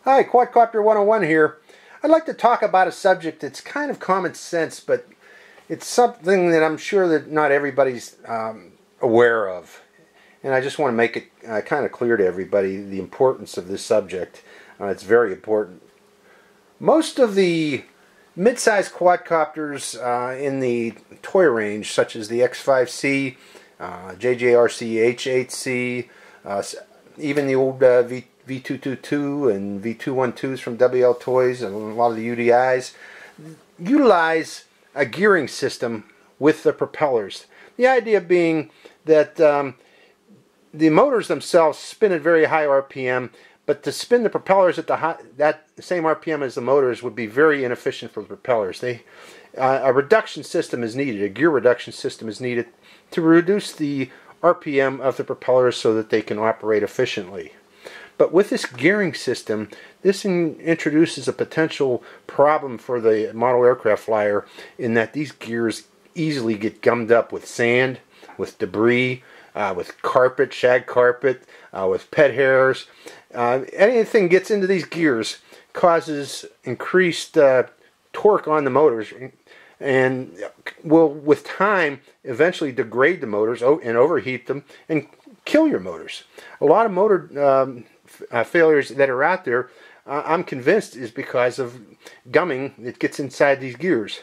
Hi, Quadcopter 101 here. I'd like to talk about a subject that's kind of common sense, but it's something that I'm sure that not everybody's aware of. And I just want to make it kind of clear to everybody the importance of this subject. It's very important. Most of the mid-size quadcopters in the toy range, such as the X5C, JJRC H8C, even the old V222 and V212s from WL Toys, and a lot of the UDIs, utilize a gearing system with the propellers. The idea being that the motors themselves spin at very high RPM, but to spin the propellers at that same RPM as the motors would be very inefficient for the propellers. A reduction system is needed, a gear reduction system is needed to reduce the RPM of the propellers so that they can operate efficiently. But with this gearing system, this introduces a potential problem for the model aircraft flyer in that these gears easily get gummed up with sand, with debris, with carpet, shag carpet, with pet hairs. Anything gets into these gears causes increased torque on the motors and will, with time, eventually degrade the motors and overheat them and kill your motors. A lot of motor failures that are out there, I'm convinced, is because of gumming that gets inside these gears.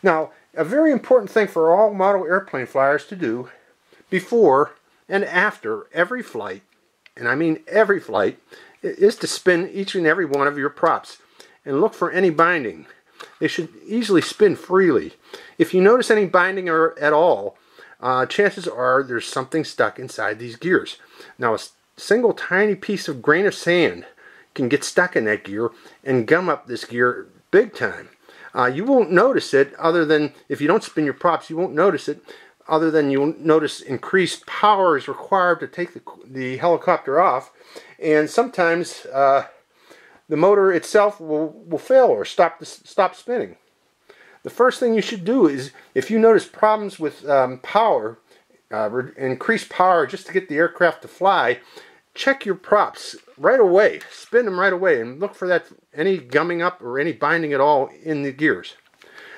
Now, a very important thing for all model airplane flyers to do before and after every flight, and I mean every flight, is to spin each and every one of your props and look for any binding. They should easily spin freely. If you notice any binding at all, chances are there's something stuck inside these gears. Now, a single tiny piece of grain of sand can get stuck in that gear and gum up this gear big time. You won't notice it, other than if you don't spin your props, you won't notice it, other than you'll notice increased power is required to take the helicopter off, and sometimes the motor itself will fail or stop spinning. The first thing you should do is, if you notice problems with power, increase power just to get the aircraft to fly, check your props right away, spin them right away, and look for any gumming up or any binding at all in the gears.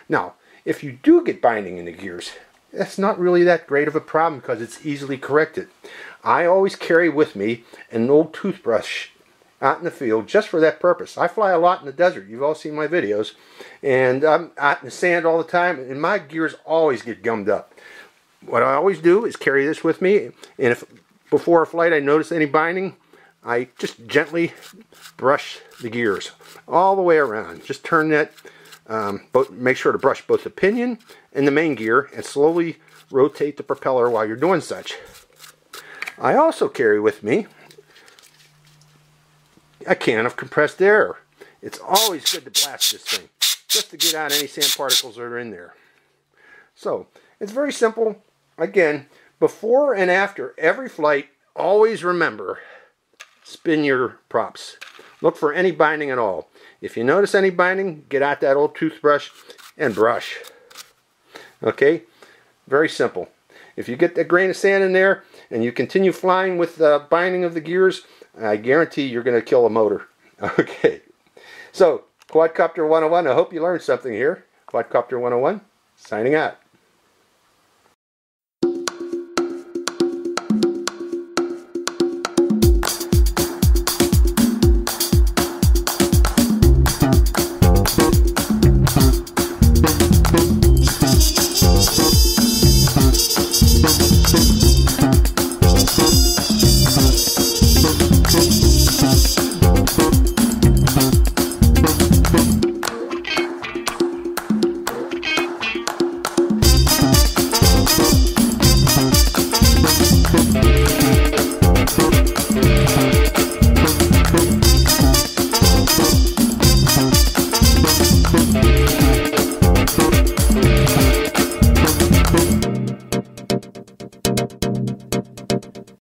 Now, if you do get binding in the gears, that's not really that great of a problem because it's easily corrected. I always carry with me an old toothbrush out in the field just for that purpose. I fly a lot in the desert. You've all seen my videos, and I'm out in the sand all the time, and my gears always get gummed up. What I always do is carry this with me, and if before a flight I notice any binding, I just gently brush the gears all the way around. Just turn that, make sure to brush both the pinion and the main gear, and slowly rotate the propeller while you're doing such. I also carry with me a can of compressed air. It's always good to blast this thing, just to get out any sand particles that are in there. So, it's very simple. Again, before and after every flight, always remember, spin your props. Look for any binding at all. If you notice any binding, get out that old toothbrush and brush. Okay? Very simple. If you get a grain of sand in there and you continue flying with the binding of the gears, I guarantee you're going to kill a motor. Okay. So, Quadcopter 101, I hope you learned something here. Quadcopter 101, signing out.